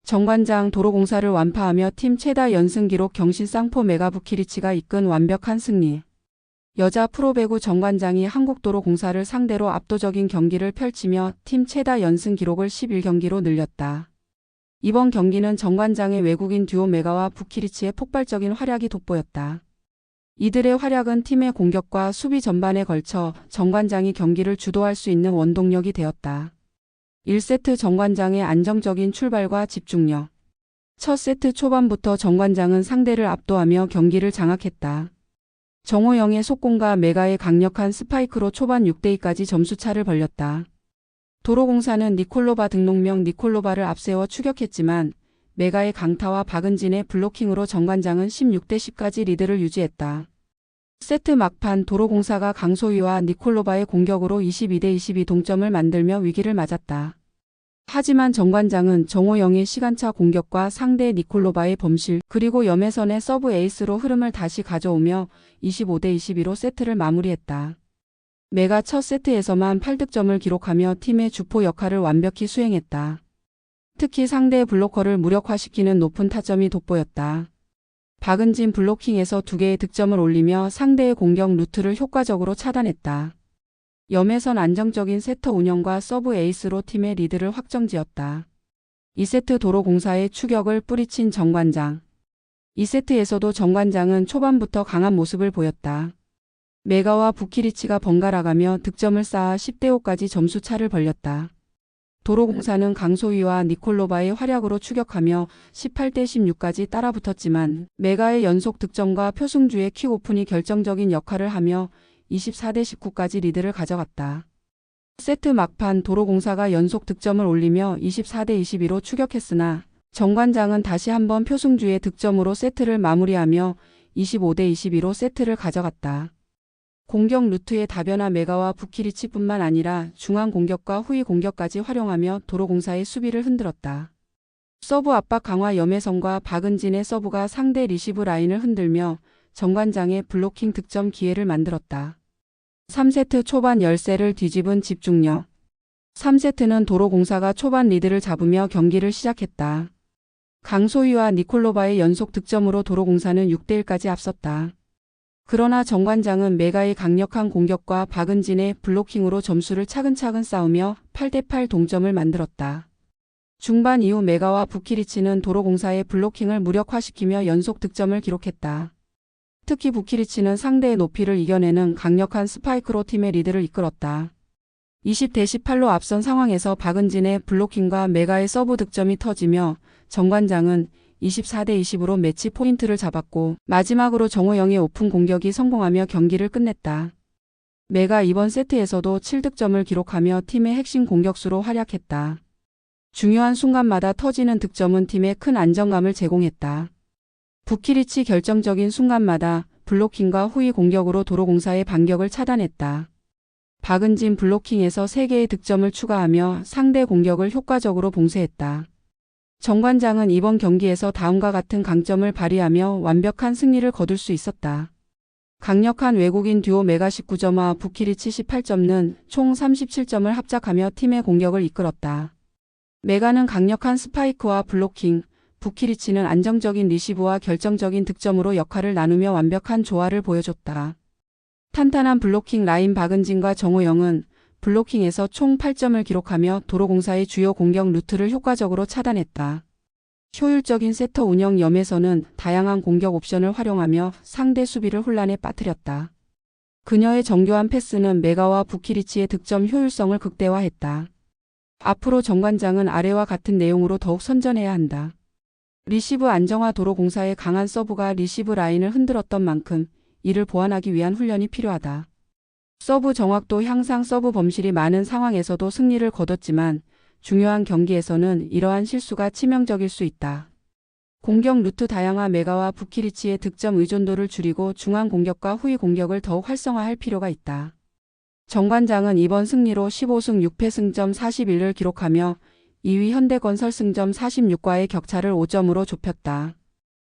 정관장 도로공사를 완파하며 팀 최다 연승 기록 경신 쌍포 메가 부키리치가 이끈 완벽한 승리. 여자 프로배구 정관장이 한국도로공사를 상대로 압도적인 경기를 펼치며 팀 최다 연승 기록을 11경기로 늘렸다. 이번 경기는 정관장의 외국인 듀오 메가와 부키리치의 폭발적인 활약이 돋보였다. 이들의 활약은 팀의 공격과 수비 전반에 걸쳐 정관장이 경기를 주도할 수 있는 원동력이 되었다. 1세트 정관장의 안정적인 출발과 집중력. 첫 세트 초반부터 정관장은 상대를 압도하며 경기를 장악했다. 정호영의 속공과 메가의 강력한 스파이크로 초반 6대2까지 점수차를 벌렸다. 도로공사는 니콜로바 등록명 니콜로바를 앞세워 추격했지만 메가의 강타와 박은진의 블로킹으로 정관장은 16대10까지 리드를 유지했다. 세트 막판 도로공사가 강소희와 니콜로바의 공격으로 22대22 동점을 만들며 위기를 맞았다. 하지만 정관장은 정호영의 시간차 공격과 상대 니콜로바의 범실 그리고 염혜선의 서브 에이스로 흐름을 다시 가져오며 25대22로 세트를 마무리했다. 메가 첫 세트에서만 8득점을 기록하며 팀의 주포 역할을 완벽히 수행했다. 특히 상대의 블로커를 무력화시키는 높은 타점이 돋보였다. 박은진 블로킹에서 2개의 득점을 올리며 상대의 공격 루트를 효과적으로 차단했다. 염혜선 안정적인 세터 운영과 서브 에이스로 팀의 리드를 확정지었다. 2세트 도로공사의 추격을 뿌리친 정관장. 2세트에서도 정관장은 초반부터 강한 모습을 보였다. 메가와 부키리치가 번갈아가며 득점을 쌓아 10대5까지 점수차를 벌렸다. 도로공사는 강소희와 니콜로바의 활약으로 추격하며 18대16까지 따라붙었지만 메가의 연속 득점과 표승주의 킥오픈이 결정적인 역할을 하며 24대19까지 리드를 가져갔다. 세트 막판 도로공사가 연속 득점을 올리며 24대22로 추격했으나 정관장은 다시 한번 표승주의 득점으로 세트를 마무리하며 25대22로 세트를 가져갔다. 공격 루트의 다변화 메가와 부키리치뿐만 아니라 중앙 공격과 후위 공격까지 활용하며 도로공사의 수비를 흔들었다. 서브 압박 강화 염혜선과 박은진의 서브가 상대 리시브 라인을 흔들며 정관장의 블로킹 득점 기회를 만들었다. 3세트 초반 열세를 뒤집은 집중력. 3세트는 도로공사가 초반 리드를 잡으며 경기를 시작했다. 강소희와 니콜로바의 연속 득점으로 도로공사는 6대1까지 앞섰다. 그러나 정관장은 메가의 강력한 공격과 박은진의 블로킹으로 점수를 차근차근 쌓으며 8대8 동점을 만들었다. 중반 이후 메가와 부키리치는 도로공사의 블로킹을 무력화시키며 연속 득점을 기록했다. 특히 부키리치는 상대의 높이를 이겨내는 강력한 스파이크로 팀의 리드를 이끌었다. 20대18로 앞선 상황에서 박은진의 블로킹과 메가의 서브 득점이 터지며 정관장은 24대20으로 매치 포인트를 잡았고 마지막으로 정호영의 오픈 공격이 성공하며 경기를 끝냈다. 메가 이번 세트에서도 7득점을 기록하며 팀의 핵심 공격수로 활약했다. 중요한 순간마다 터지는 득점은 팀에 큰 안정감을 제공했다. 부키리치 결정적인 순간마다 블로킹과 후위 공격으로 도로공사의 반격을 차단했다. 박은진 블로킹에서 3개의 득점을 추가하며 상대 공격을 효과적으로 봉쇄했다. 정관장은 이번 경기에서 다음과 같은 강점을 발휘하며 완벽한 승리를 거둘 수 있었다. 강력한 외국인 듀오 메가 19점과 부키리치 18점는 총 37점을 합작하며 팀의 공격을 이끌었다. 메가는 강력한 스파이크와 블로킹, 부키리치는 안정적인 리시브와 결정적인 득점으로 역할을 나누며 완벽한 조화를 보여줬다. 탄탄한 블로킹 라인 박은진과 정호영은 블로킹에서 총 8점을 기록하며 도로공사의 주요 공격 루트를 효과적으로 차단했다. 효율적인 세터 운영 염혜선은 다양한 공격 옵션을 활용하며 상대 수비를 혼란에 빠뜨렸다. 그녀의 정교한 패스는 메가와 부키리치의 득점 효율성을 극대화했다. 앞으로 정관장은 아래와 같은 내용으로 더욱 선전해야 한다. 리시브 안정화 도로공사의 강한 서브가 리시브 라인을 흔들었던 만큼 이를 보완하기 위한 훈련이 필요하다. 서브 정확도 향상 서브 범실이 많은 상황에서도 승리를 거뒀지만 중요한 경기에서는 이러한 실수가 치명적일 수 있다. 공격 루트 다양화 메가와 부키리치의 득점 의존도를 줄이고 중앙 공격과 후위 공격을 더욱 활성화할 필요가 있다. 정관장은 이번 승리로 15승 6패 승점 41을 기록하며 2위 현대건설 승점 46과의 격차를 5점으로 좁혔다.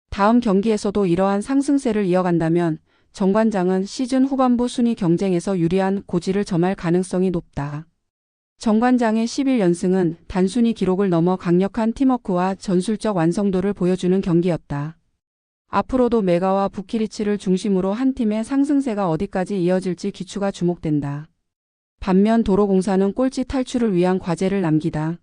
다음 경기에서도 이러한 상승세를 이어간다면 정관장은 시즌 후반부 순위 경쟁에서 유리한 고지를 점할 가능성이 높다. 정관장의 11연승은 단순히 기록을 넘어 강력한 팀워크와 전술적 완성도를 보여주는 경기였다. 앞으로도 메가와 부키리치를 중심으로 한 팀의 상승세가 어디까지 이어질지 귀추가 주목된다. 반면 도로공사는 꼴찌 탈출을 위한 과제를 남기다.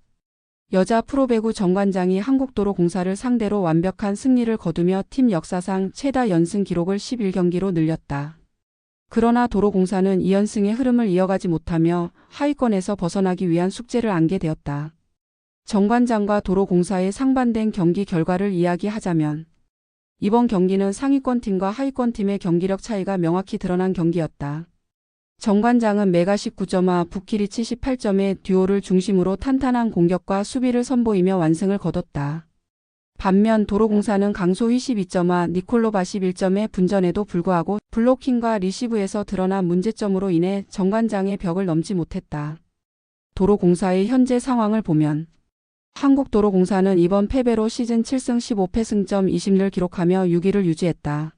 여자 프로배구 정관장이 한국도로공사를 상대로 완벽한 승리를 거두며 팀 역사상 최다 연승 기록을 11경기로 늘렸다. 그러나 도로공사는 2연승의 흐름을 이어가지 못하며 하위권에서 벗어나기 위한 숙제를 안게 되었다. 정관장과 도로공사의 상반된 경기 결과를 이야기하자면 이번 경기는 상위권 팀과 하위권 팀의 경기력 차이가 명확히 드러난 경기였다. 정관장은 메가 19점, 부키리치 18점의 듀오를 중심으로 탄탄한 공격과 수비를 선보이며 완승을 거뒀다. 반면 도로공사는 강소희 12점, 니콜로바 11점의 분전에도 불구하고 블로킹과 리시브에서 드러난 문제점으로 인해 정관장의 벽을 넘지 못했다. 도로공사의 현재 상황을 보면 한국도로공사는 이번 패배로 시즌 7승 15패 승점 20를 기록하며 6위를 유지했다.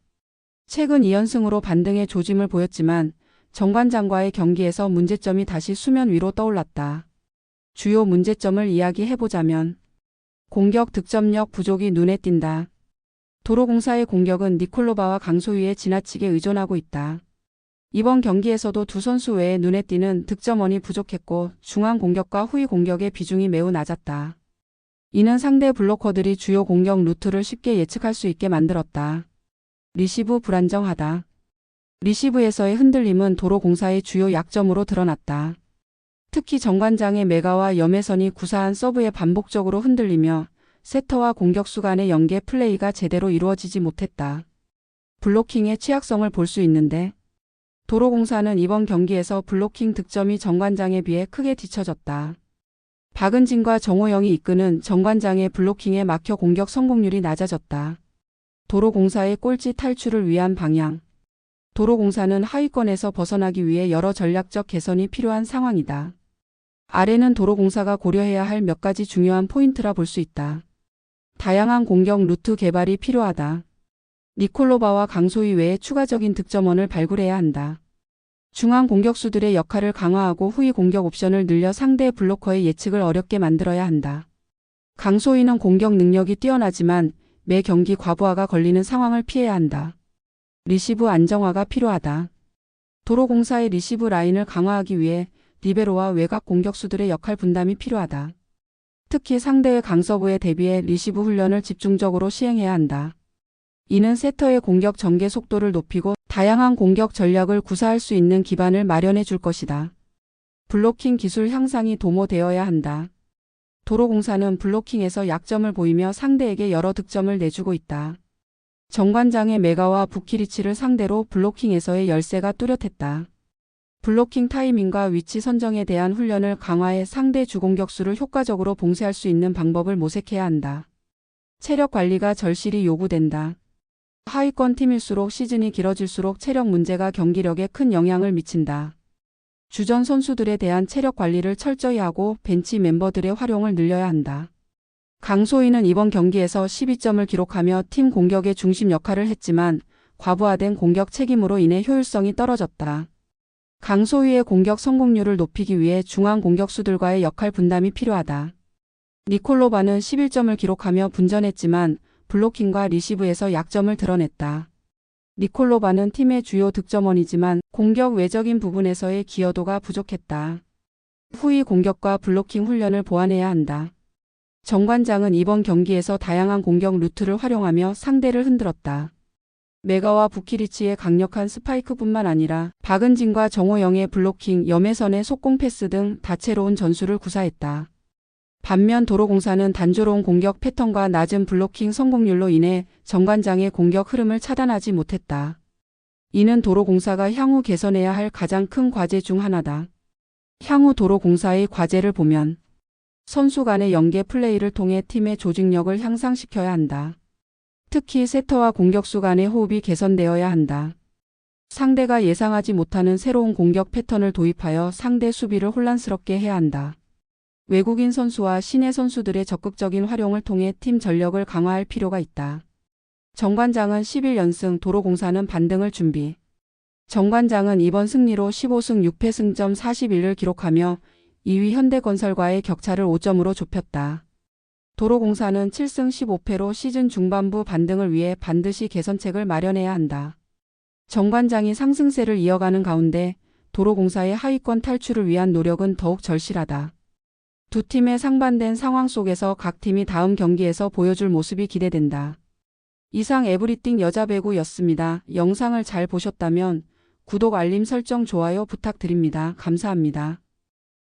최근 2연승으로 반등의 조짐을 보였지만 정관장과의 경기에서 문제점이 다시 수면 위로 떠올랐다. 주요 문제점을 이야기해보자면 공격 득점력 부족이 눈에 띈다. 도로공사의 공격은 니콜로바와 강소희에 지나치게 의존하고 있다. 이번 경기에서도 두 선수 외에 눈에 띄는 득점원이 부족했고 중앙 공격과 후위 공격의 비중이 매우 낮았다. 이는 상대 블로커들이 주요 공격 루트를 쉽게 예측할 수 있게 만들었다. 리시브 불안정하다. 리시브에서의 흔들림은 도로공사의 주요 약점으로 드러났다. 특히 정관장의 메가와 염혜선이 구사한 서브에 반복적으로 흔들리며 세터와 공격수 간의 연계 플레이가 제대로 이루어지지 못했다. 블로킹의 취약성을 볼 수 있는데 도로공사는 이번 경기에서 블로킹 득점이 정관장에 비해 크게 뒤처졌다. 박은진과 정호영이 이끄는 정관장의 블로킹에 막혀 공격 성공률이 낮아졌다. 도로공사의 꼴찌 탈출을 위한 방향. 도로공사는 하위권에서 벗어나기 위해 여러 전략적 개선이 필요한 상황이다. 아래는 도로공사가 고려해야 할 몇 가지 중요한 포인트라 볼 수 있다. 다양한 공격 루트 개발이 필요하다. 니콜로바와 강소희 외에 추가적인 득점원을 발굴해야 한다. 중앙 공격수들의 역할을 강화하고 후위 공격 옵션을 늘려 상대 블로커의 예측을 어렵게 만들어야 한다. 강소희는 공격 능력이 뛰어나지만 매 경기 과부하가 걸리는 상황을 피해야 한다. 리시브 안정화가 필요하다. 도로공사의 리시브 라인을 강화하기 위해 리베로와 외곽 공격수들의 역할 분담이 필요하다. 특히 상대의 강서브에 대비해 리시브 훈련을 집중적으로 시행해야 한다. 이는 세터의 공격 전개 속도를 높이고 다양한 공격 전략을 구사할 수 있는 기반을 마련해 줄 것이다. 블로킹 기술 향상이 도모되어야 한다. 도로공사는 블로킹에서 약점을 보이며 상대에게 여러 득점을 내주고 있다. 정관장의 메가와 부키리치를 상대로 블로킹에서의 열세가 뚜렷했다. 블로킹 타이밍과 위치 선정에 대한 훈련을 강화해 상대 주공격수를 효과적으로 봉쇄할 수 있는 방법을 모색해야 한다. 체력 관리가 절실히 요구된다. 하위권 팀일수록 시즌이 길어질수록 체력 문제가 경기력에 큰 영향을 미친다. 주전 선수들에 대한 체력 관리를 철저히 하고 벤치 멤버들의 활용을 늘려야 한다. 강소희는 이번 경기에서 12점을 기록하며 팀 공격의 중심 역할을 했지만 과부하된 공격 책임으로 인해 효율성이 떨어졌다. 강소희의 공격 성공률을 높이기 위해 중앙 공격수들과의 역할 분담이 필요하다. 니콜로바는 11점을 기록하며 분전했지만 블로킹과 리시브에서 약점을 드러냈다. 니콜로바는 팀의 주요 득점원이지만 공격 외적인 부분에서의 기여도가 부족했다. 후위 공격과 블로킹 훈련을 보완해야 한다. 정관장은 이번 경기에서 다양한 공격 루트를 활용하며 상대를 흔들었다. 메가와 부키리치의 강력한 스파이크뿐만 아니라 박은진과 정호영의 블로킹, 염혜선의 속공 패스 등 다채로운 전술을 구사했다. 반면 도로공사는 단조로운 공격 패턴과 낮은 블로킹 성공률로 인해 정관장의 공격 흐름을 차단하지 못했다. 이는 도로공사가 향후 개선해야 할 가장 큰 과제 중 하나다. 향후 도로공사의 과제를 보면 선수 간의 연계 플레이를 통해 팀의 조직력을 향상시켜야 한다. 특히 세터와 공격수 간의 호흡이 개선되어야 한다. 상대가 예상하지 못하는 새로운 공격 패턴을 도입하여 상대 수비를 혼란스럽게 해야 한다. 외국인 선수와 신예 선수들의 적극적인 활용을 통해 팀 전력을 강화할 필요가 있다. 정관장은 11연승, 도로공사는 반등을 준비. 정관장은 이번 승리로 15승 6패 승점 41을 기록하며 2위 현대건설과의 격차를 5점으로 좁혔다. 도로공사는 7승 15패로 시즌 중반부 반등을 위해 반드시 개선책을 마련해야 한다. 정관장이 상승세를 이어가는 가운데 도로공사의 하위권 탈출을 위한 노력은 더욱 절실하다. 두 팀의 상반된 상황 속에서 각 팀이 다음 경기에서 보여줄 모습이 기대된다. 이상 에브리띵 여자배구였습니다. 영상을 잘 보셨다면 구독, 알림 설정, 좋아요 부탁드립니다. 감사합니다.